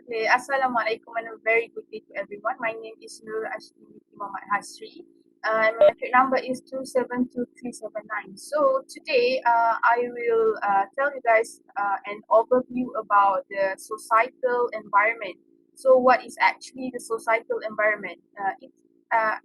Okay, Assalamualaikum and a very good day to everyone. My name is Nurul Hasri. And my matric number is 2722379. So today I will tell you guys an overview about the societal environment. So what is actually the societal environment? It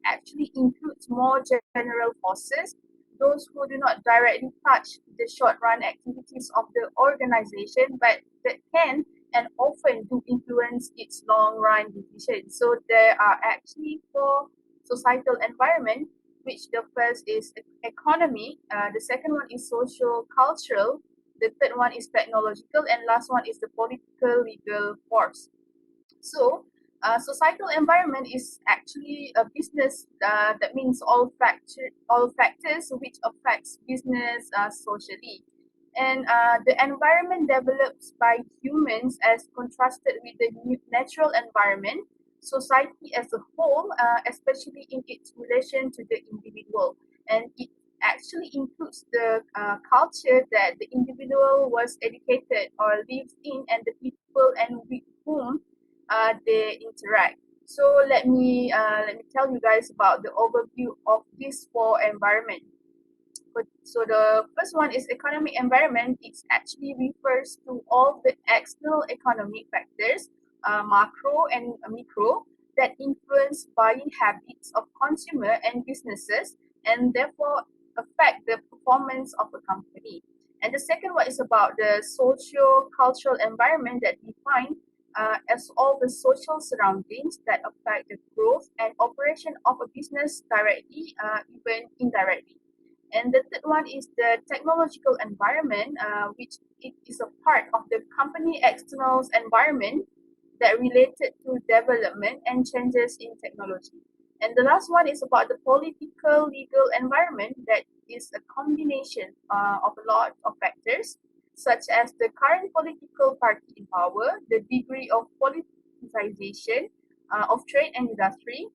actually includes more general forces, those who do not directly touch the short run activities of the organization, but that can and often do influence its long run decisions. So there are actually four societal environment, which the first is economy, the second one is social cultural, the third one is technological, and last one is the political legal force. So, societal environment is actually a business that means all factors which affects business socially. And the environment develops by humans as contrasted with the natural environment, society as a whole, especially in its relation to the individual. And it actually includes the culture that the individual was educated or lives in, and the people and with whom they interact. So let me tell you guys about the overview of these four environments. So the first one is economic environment. It actually refers to all the external economic factors, macro and micro, that influence buying habits of consumer and businesses, and therefore affect the performance of a company. And the second one is about the socio-cultural environment that define as all the social surroundings that affect the growth and operation of a business directly, even indirectly. And the third one is the technological environment, which it is a part of the company external environment that related to development and changes in technology. And the last one is about the political legal environment that is a combination of a lot of factors, such as the current political party in power, the degree of politicization of trade and industry,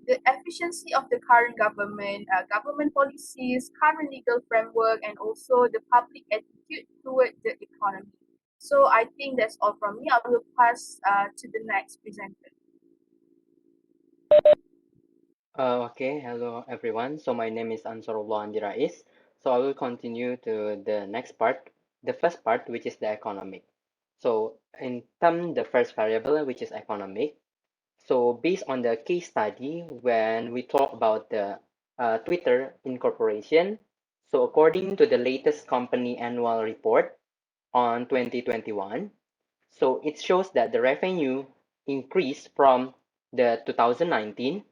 the efficiency of the current government, government policies, current legal framework, and also the public attitude toward the economy. So I think that's all from me. I will pass to the next presenter. Okay, hello everyone. So my name is Anshorulloh Rais. So I will continue to the next part, the first part, which is the economic. So in term, the first variable, which is economic. So based on the case study, when we talk about the Twitter incorporation, so according to the latest company annual report on 2021, so it shows that the revenue increased from the 2019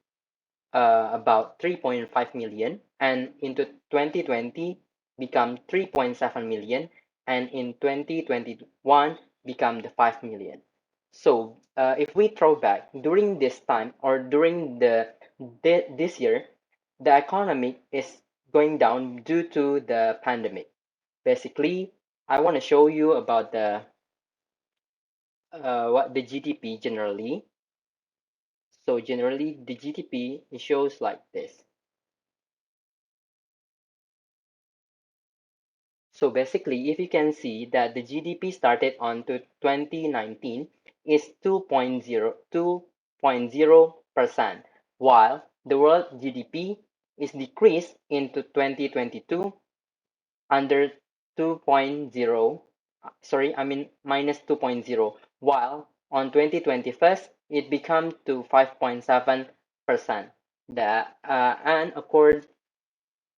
about 3.5 million, and into 2020 become 3.7 million, and in 2021 become the 5 million. So if we throw back during this time, or during this year, the economy is going down due to the pandemic. Basically, I want to show you about the what the GDP generally. So generally, the GDP shows like this. So basically, if you can see that the GDP started on to 2019 is 2.0%, while the world GDP is decreased into 2022 under 2.0, sorry, I mean minus 2.0, while on 2021 it become to 5.7%. And of course,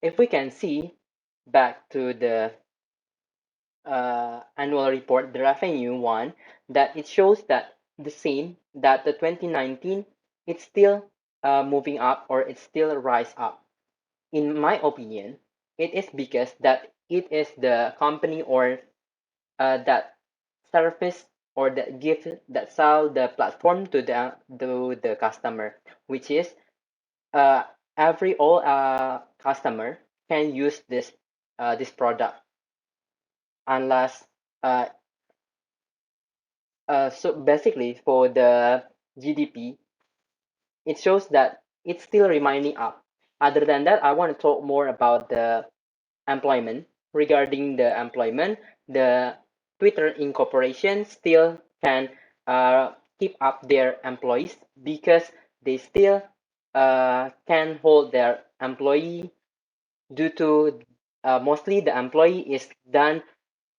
if we can see back to the annual report, the revenue one, that it shows that the same, that the 2019, it's still moving up, or it's still rise up. In my opinion, it is because that it is the company, or that service, or that give, that sell the platform to the customer, which is uh, every all customer can use this product, unless uh, so basically, for the GDP, it shows that it's still remaining up. Other than that, I want to talk more about the employment. Regarding the Twitter incorporation still can keep up their employees because they still can hold their employee due to mostly the employee is done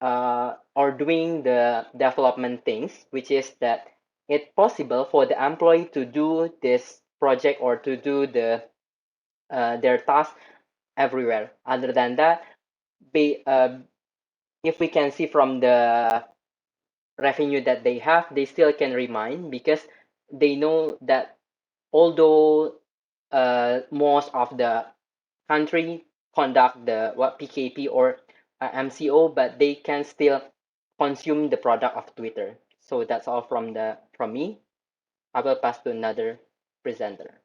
or doing the development things, which is that it's possible for the employee to do this project or to do their task everywhere. Other than that, if we can see from the revenue that they have, they still can remain because they know that although most of the country conduct the what PKP or MCO, but they can still consume the product of Twitter. So that's all from me. I will pass to another presenter.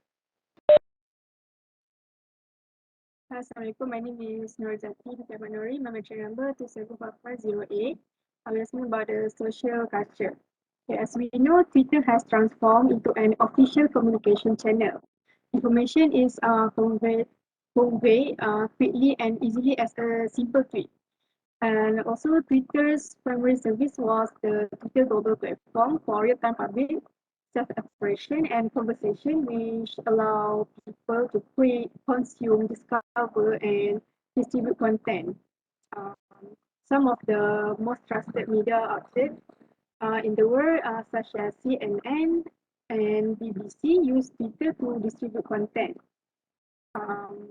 Assalamualaikum, my name is Izzati, BPMN Nori, my metric number 275508. I will speak about the social culture. Okay, as we know, Twitter has transformed into an official communication channel. Information is conveyed quickly and easily as a simple tweet. And also, Twitter's primary service was the Twitter global platform for real-time public self-expression and conversation, which allow people to create, consume, discover, and distribute content. Um, some of the most trusted media outlets in the world, such as CNN and BBC, use Twitter to distribute content. Um,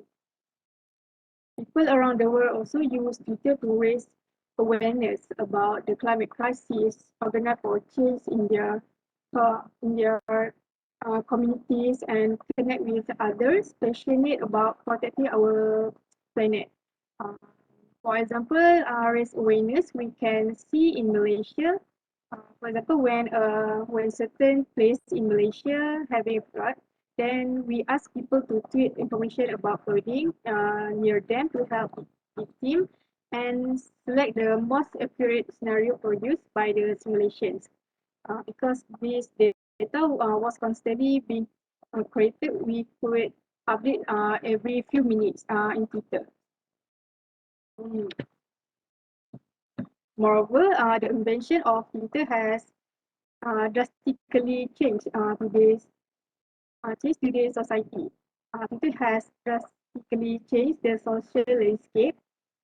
People around the world also use Twitter to raise awareness about the climate crisis, organize for change in their communities, and connect with others passionate about protecting our planet. Uh, for example, raise awareness we can see in Malaysia. For example, when certain place in Malaysia having a flood, then we ask people to tweet information about flooding near them to help victim and select the most accurate scenario produced by the simulations. Because this data was constantly being created, we could update every few minutes in Twitter. Mm. Moreover, the invention of Twitter has drastically changed today's society. Twitter has drastically changed the social landscape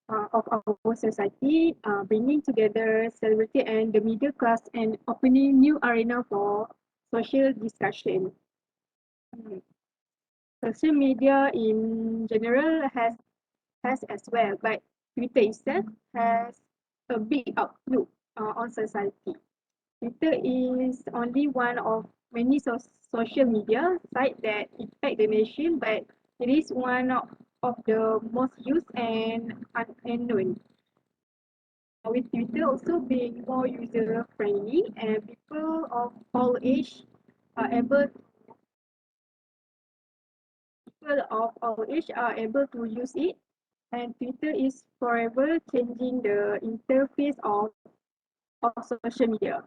of our society, bringing together celebrity and the middle class and opening new arena for social discussion. Mm. Social media in general has as well, but Twitter itself has a big outlook on society. Twitter is only one of many social media sites that impact the nation, but it is one of the most used and unknown. With Twitter also being more user friendly and people of all age are able people of all age are able to use it, and Twitter is forever changing the interface of social media.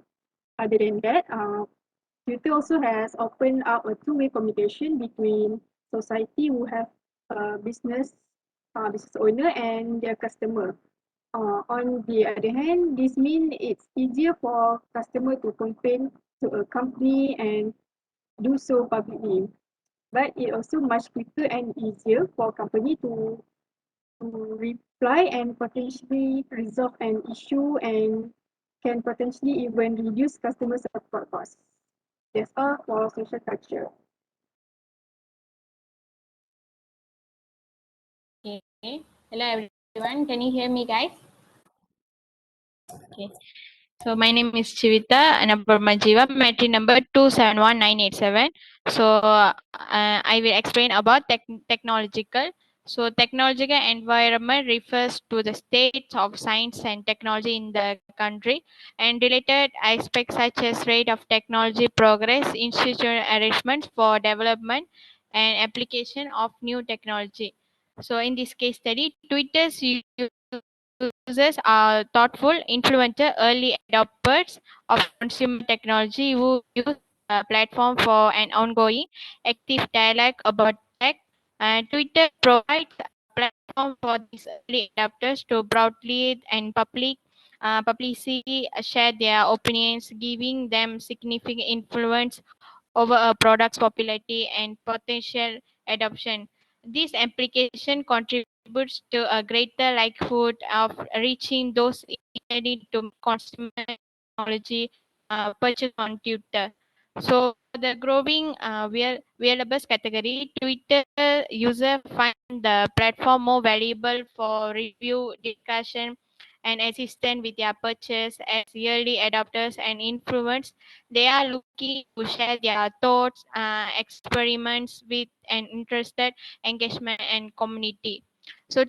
Other than that, Twitter also has opened up a two-way communication between society who have business owner and their customer. On the other hand, this means it's easier for customer to complain to a company and do so publicly. But it also much quicker and easier for company to reply and potentially resolve an issue and can potentially even reduce customer support costs. That's all for social culture. Okay. Hello everyone. Can you hear me, guys? Okay. So my name is Jeevita, number my Jeeva, metri number 271987. So I will explain about technological. So technological environment refers to the state of science and technology in the country and related aspects such as rate of technology progress, institutional arrangements for development and application of new technology. So in this case study, Twitter's users are thoughtful, influential, early adopters of consumer technology who use the platform for an ongoing, active dialogue about tech. And Twitter provides a platform for these early adopters to broadly and public publicly share their opinions, giving them significant influence over a product's popularity and potential adoption. This application contributes to a greater likelihood of reaching those intending to consumer technology purchase on Twitter. So the growing wearables category, Twitter user find the platform more valuable for review, discussion, and assistance with their purchase as early adopters and influence. They are looking to share their thoughts, experiments with an interested engagement and community. So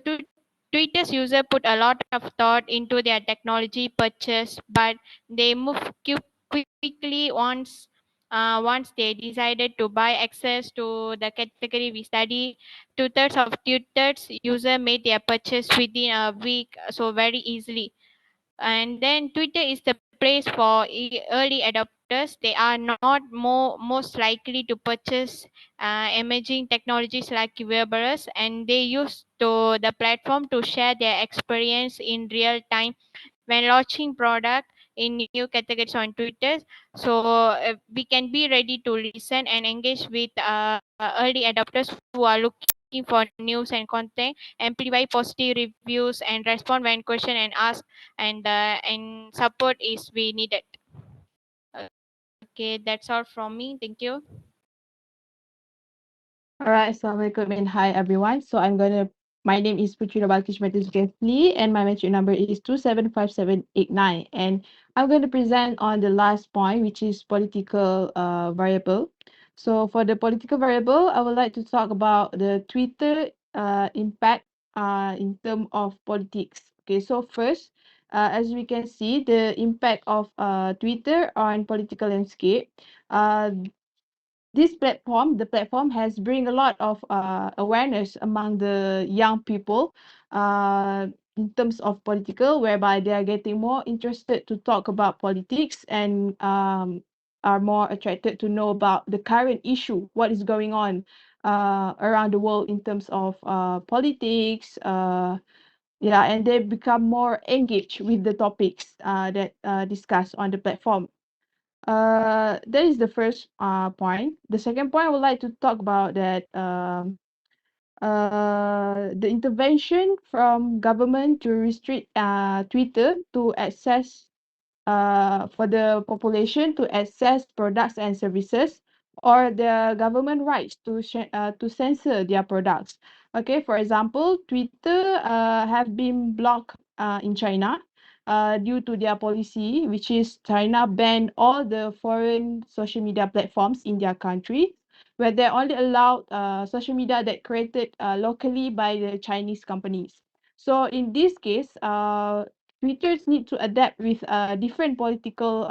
Twitter's user put a lot of thought into their technology purchase, but they move quickly once they decided to buy access to the category we study. Two-thirds of Twitter's user made their purchase within a week, so very easily. And then Twitter is the place for early adopters. They are not most likely to purchase emerging technologies like wearables, and they use the platform to share their experience in real time when launching product in new categories on Twitter. So we can be ready to listen and engage with early adopters who are looking for news and content, amplify positive reviews, and respond when question and ask, and support is we needed. Okay, that's all from me. Thank you. All right, Assalamualaikum and hi everyone. My name is Puteri Norbalqish Zulkefle and my mention number is 275789. And I'm going to present on the last point, which is political variable. So for the political variable, I would like to talk about the Twitter impact in terms of politics. Okay, so first, as we can see, the impact of Twitter on political landscape. Uh, the platform has bring a lot of awareness among the young people uh, in terms of political, whereby they are getting more interested to talk about politics and are more attracted to know about the current issue, what is going on around the world in terms of politics. Yeah, and they become more engaged with the topics that discussed on the platform. That is the first point. The second point I would like to talk about that the intervention from government to restrict Twitter to access for the population to access products and services, or the government rights to censor their products. Okay, for example, Twitter have been blocked in China due to their policy, which is China banned all the foreign social media platforms in their country, where they only allowed social media that created locally by the Chinese companies. So in this case, Twitters need to adapt with a different political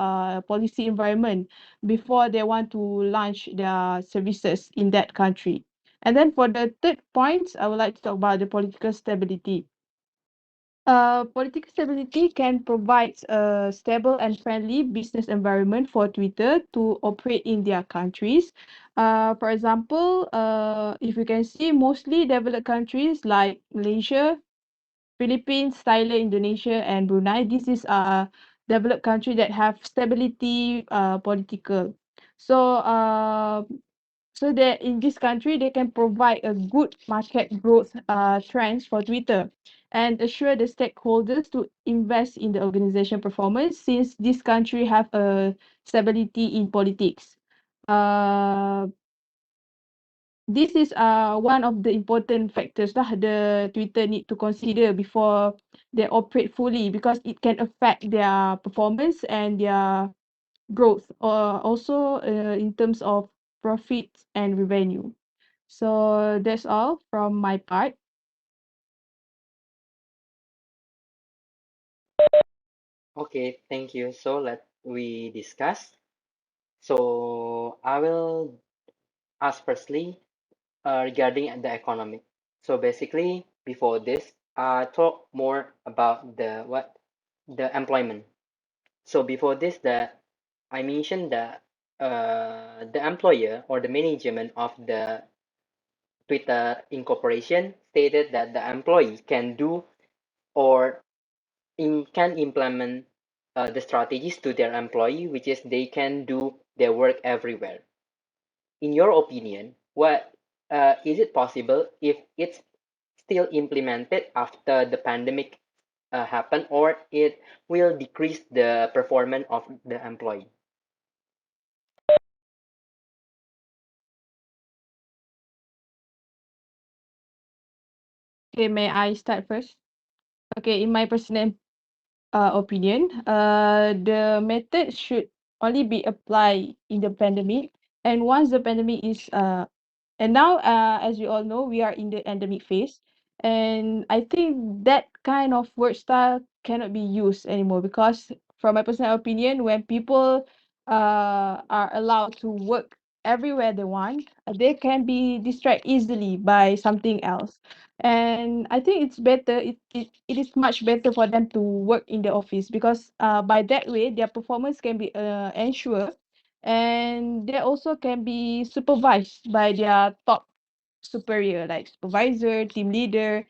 policy environment before they want to launch their services in that country. And then for the third point, I would like to talk about the political stability. Political stability can provide a stable and friendly business environment for Twitter to operate in their countries. For example, if you can see, mostly developed countries like Malaysia, Philippines, Thailand, Indonesia, and Brunei. This is a developed country that have stability political. So so that in this country they can provide a good market growth trends for Twitter and assure the stakeholders to invest in the organization performance since this country have a stability in politics. Uh, this is one of the important factors lah the Twitter need to consider before they operate fully, because it can affect their performance and their growth, or also in terms of profits and revenue. So that's all from my part. Okay, thank you. So let we discuss. So I will ask firstly regarding the economic. So basically, before this, I talk more about the employment. So before this, I mentioned that the employer or the management of the Twitter Incorporation stated that the employee can do or can implement the strategies to their employee, which is they can do their work everywhere. In your opinion, what is it possible if it's still implemented after the pandemic happen, or it will decrease the performance of the employee? Okay, may I start first? Okay, in my personal opinion, the method should only be applied in the pandemic. And once the pandemic is and now, as we all know, we are in the endemic phase. And I think that kind of work style cannot be used anymore because, from my personal opinion, when people are allowed to work everywhere they want, they can be distracted easily by something else. And I think it's better, it is much better for them to work in the office because by that way, their performance can be ensured and they also can be supervised by their top superior like supervisor, team leader.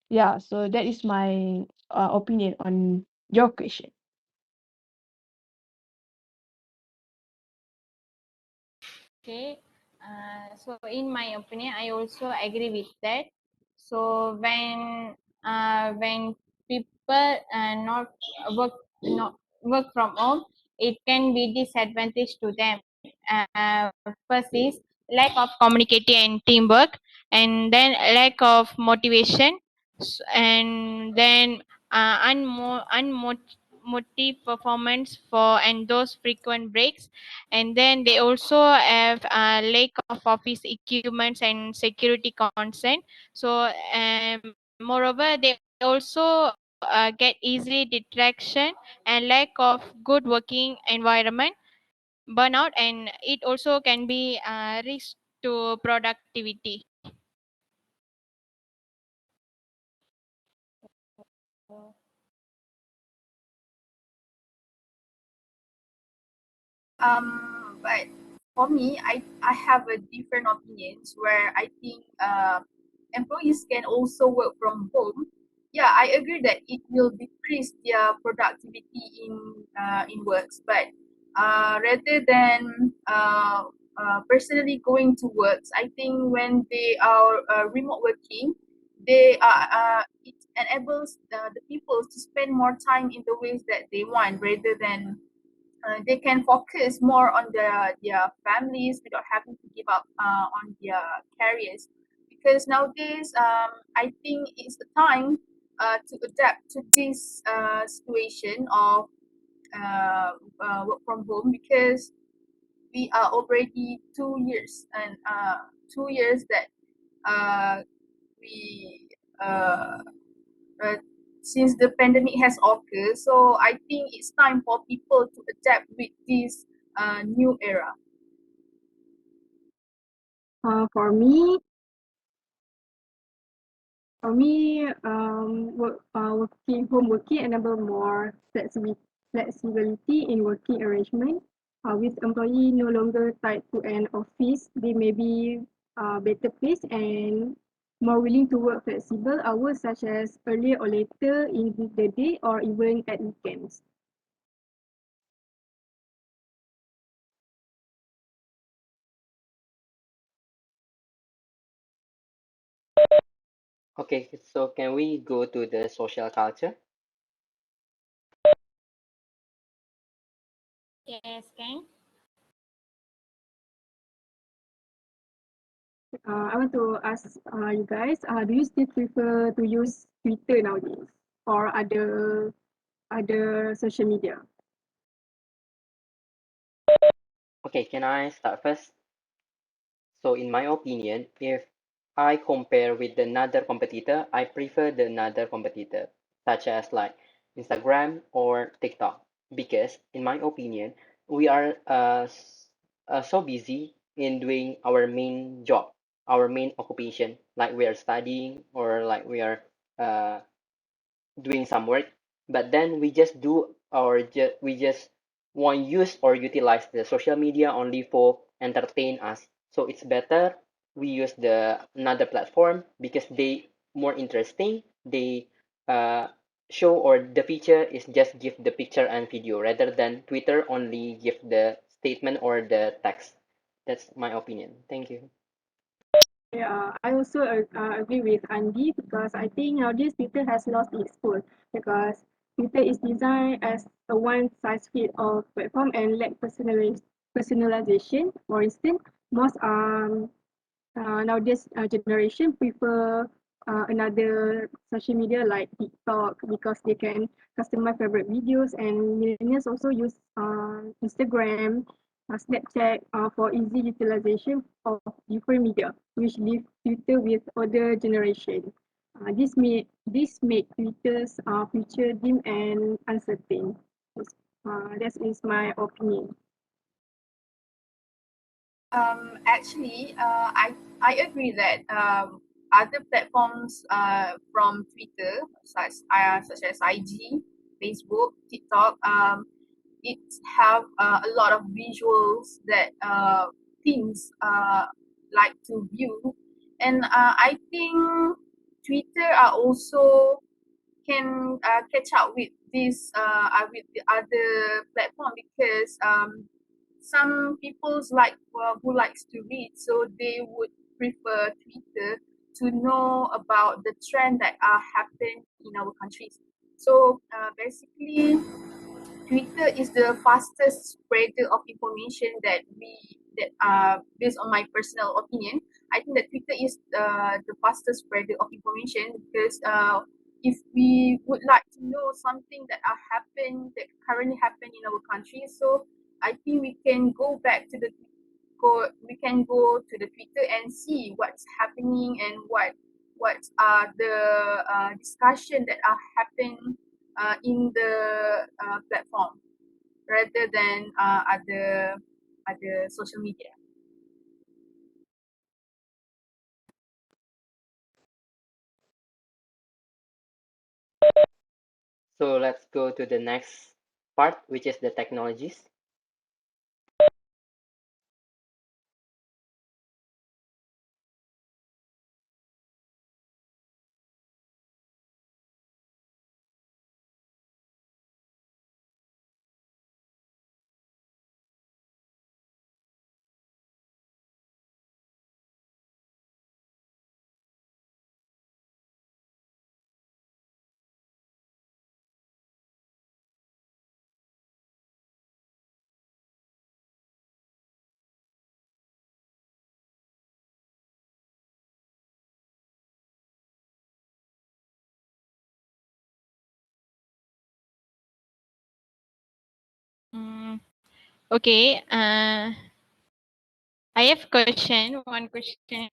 Yeah, so that is my opinion on your question. Okay. So in my opinion, I also agree with that. So when people not work from home, it can be disadvantage to them. First is lack of communication and teamwork, and then lack of motivation, and then unmotive performance for and those frequent breaks, and then they also have a lack of office equipments and security consent. So moreover, they also get easily distraction and lack of good working environment, burnout, and it also can be risk to productivity. But for me, I have a different opinions where I think employees can also work from home. Yeah, I agree that it will decrease their productivity in works, but rather than personally going to works, I think when they are remote working, they are it enables the people to spend more time in the ways that they want rather than they can focus more on their families without having to give up on their careers. Because nowadays, I think it's the time to adapt to this situation of work from home because we are already 2 years and 2 years that uh, we uh, since the pandemic has occurred. So I think it's time for people to adapt with this new era. Uh, for me, for me, working home working enable more flexibility in working arrangement. With employee no longer tied to an office, they may be better placed and more willing to work flexible hours such as earlier or later in the day or even at weekends. Okay, so can we go to the social culture? Yes, can. I want to ask you guys, do you still prefer to use Twitter nowadays or other social media? Okay, can I start first? So in my opinion, if I compare with another competitor, I prefer the another competitor, such as like Instagram or TikTok, because in my opinion, we are so busy in doing our main job, our main occupation, like we are studying or like we are uh, doing some work, but then we just do or we just want use or utilize the social media only for entertain us. So it's better we use the another platform because they more interesting, they uh, show or the feature is just give the picture and video rather than Twitter only give the statement or the text. That's my opinion. Thank you. Yeah, I also agree with Andi because I think nowadays Twitter has lost its cool because Twitter is designed as a one-size-fits all platform and lack personalization. For instance, most nowadays generation prefer another social media like TikTok because they can customize favorite videos, and millennials also use Instagram, Snapchat for easy utilization of different media, which leave Twitter with older generation. This make Twitter's future dim and uncertain. That is my opinion. Actually, I agree that other platforms from Twitter, such as IG, Facebook, TikTok, it have a lot of visuals that teens like to view, and I think Twitter are also can catch up with the other platform because some people's like who likes to read, so they would prefer Twitter to know about the trend that are happening in our countries. So basically, Twitter is the fastest spreader of information that based on my personal opinion. I think that Twitter is the fastest spreader of information because if we would like to know something that currently happen in our country, so I think we can go to the Twitter and see what's happening and what are the discussion that are happening in the platform rather than other social media. So let's go to the next part, which is the technologies. Mm, okay. I have one question.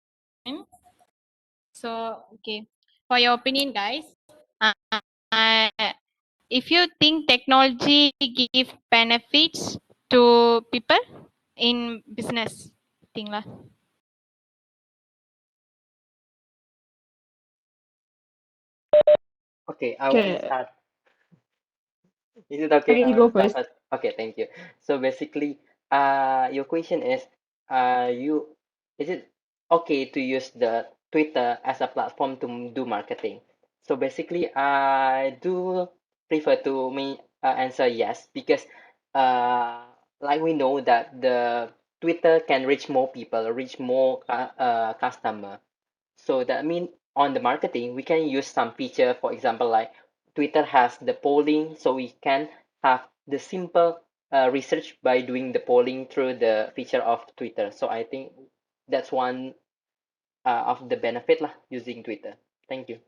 So, okay, for your opinion, guys, uh, uh, if you think technology give benefits to people in business, thing lah. Okay, I want to Okay, start. Is it okay? okay, you go Start first. first. Okay, thank you. So basically, your question is, you is it okay to use the Twitter as a platform to do marketing? So basically, I do prefer to me answer yes because, uh, like we know that the Twitter can reach more people, reach more customer. So that means on the marketing, we can use some feature, for example, like Twitter has the polling, so we can have the simple research by doing the polling through the feature of Twitter. So I think that's one of the benefit lah using Twitter. Thank you.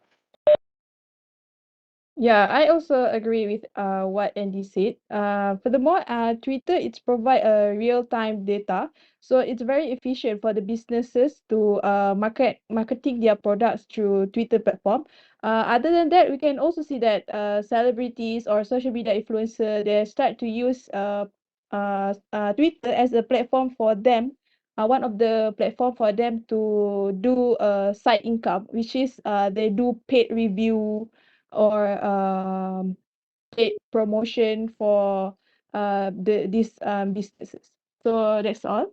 Yeah, I also agree with what Andy said. Furthermore, Twitter it's provide a real-time data, so it's very efficient for the businesses to marketing their products through Twitter platform. Other than that, we can also see that celebrities or social media influencer they start to use Twitter as a platform for them. One of the platform for them to do side income, which is they do paid review or paid promotion for these businesses. So that's all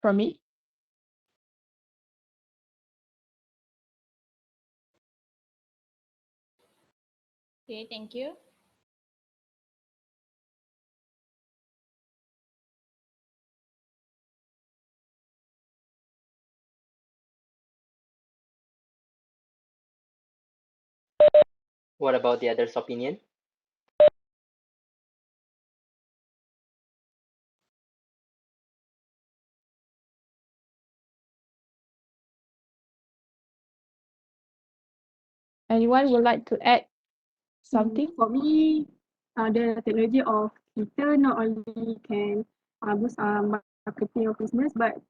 from me. Okay, thank you. What about the others' opinion? Anyone would like to add something? For me, the technology of Twitter not only can boost marketing of business, but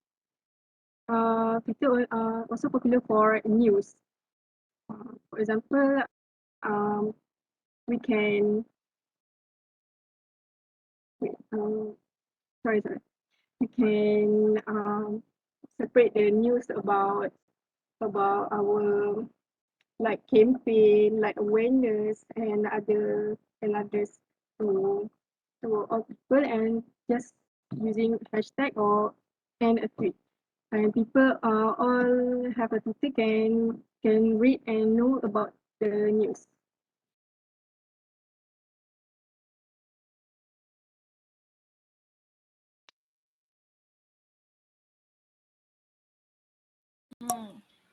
Twitter also popular for news. For example, we can wait, sorry, we can separate the news about our like campaign, like awareness and others to all people and just using hashtag or and a tweet. And people all have a Twitter can read and know about the news.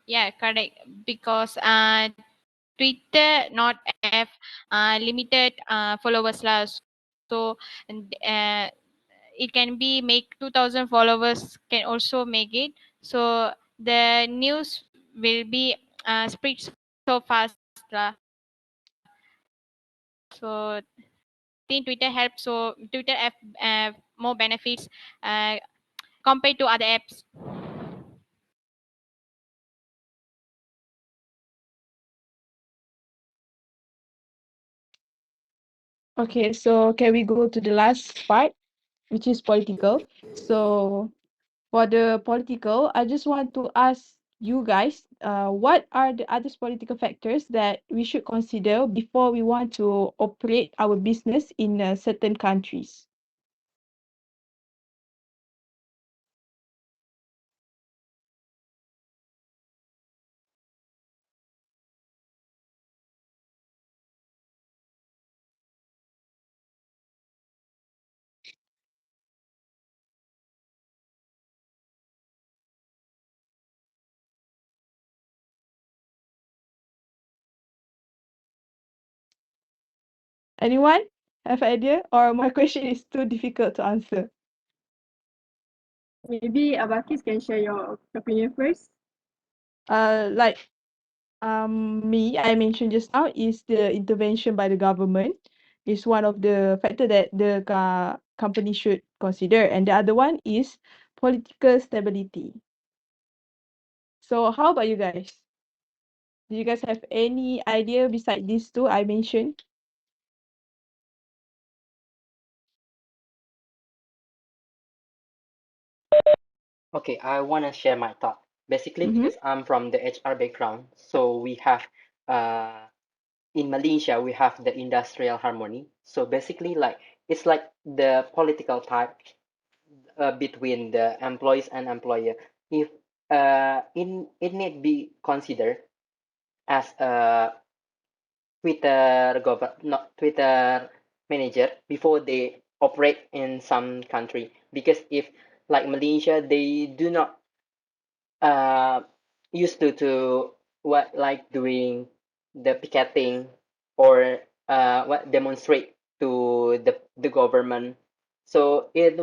Yeah, correct. Because Twitter not have limited followers lah. So and, it can be make 2,000 followers can also make it. So the news will be spread so fast lah. So think Twitter helps. So Twitter have more benefits compared to other apps. Okay, so can we go to the last part, which is political? So for the political, I just want to ask you guys, what are the other political factors that we should consider before we want to operate our business in certain countries? Anyone have idea, or my question is too difficult to answer? Maybe Abakis can share your opinion first. Like me, I mentioned just now is the intervention by the government is one of the factor that the company should consider, and the other one is political stability. So how about you guys? Do you guys have any idea beside these two I mentioned? Okay, I want to share my thought. Basically, Mm-hmm. because I'm from the HR background, so we have in Malaysia we have the industrial harmony. So basically, like it's like the political type between the employees and employer. If it need be considered as a not Twitter manager before they operate in some country, because if like Malaysia they do not uh used to what like doing the picketing or what demonstrate to the government, so it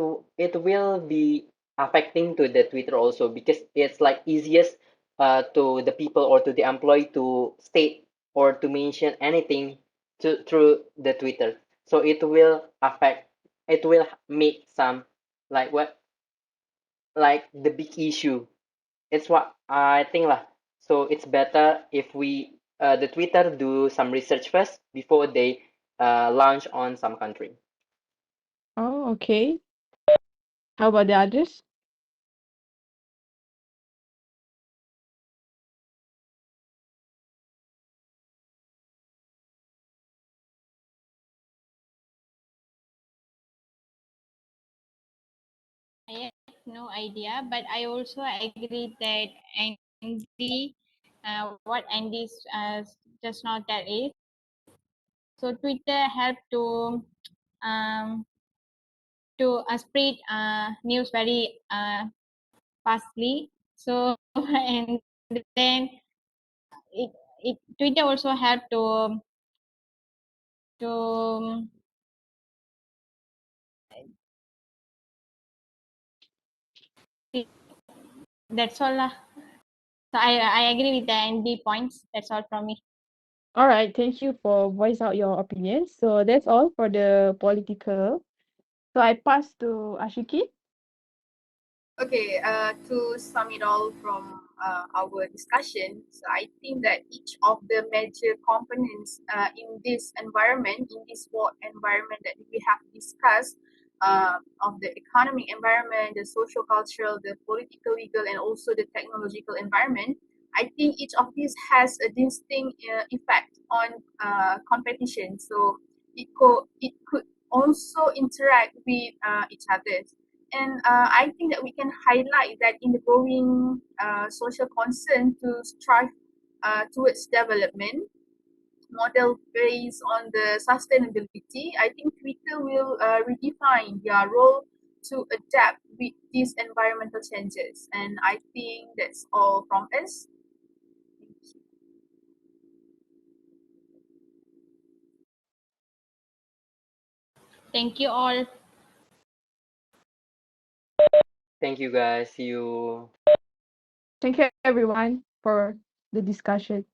will be affecting to the Twitter also, because it's like easiest to the people or to the employee to state or to mention anything to through the Twitter. So it will make some like what like the big issue. It's what I think lah. So it's better if we the Twitter do some research first before they launch on some country. Oh, okay. How about the others? I have no idea, but I also agree that Andy, what Andy just now tell is So Twitter helped um, to spread news very fastly. So and then it, Twitter also helped to that's all lah. So I agree with the Andy points. That's all from me. All right, thank you for voice out your opinions. So that's all for the political. So I pass to Asyiqin. Okay, to sum it all from our discussion, so I think that each of the major components in this environment, in this world environment that we have discussed, of the economic environment, the social cultural, the political, legal, and also the technological environment, I think each of these has a distinct effect on competition. So it could also interact with each other. And I think that we can highlight that in the growing social concern to strive towards development, model based on the sustainability, I think Twitter will redefine their role to adapt with these environmental changes. And I think that's all from us. Thank you all. Thank you guys. See you. Thank you everyone for the discussion.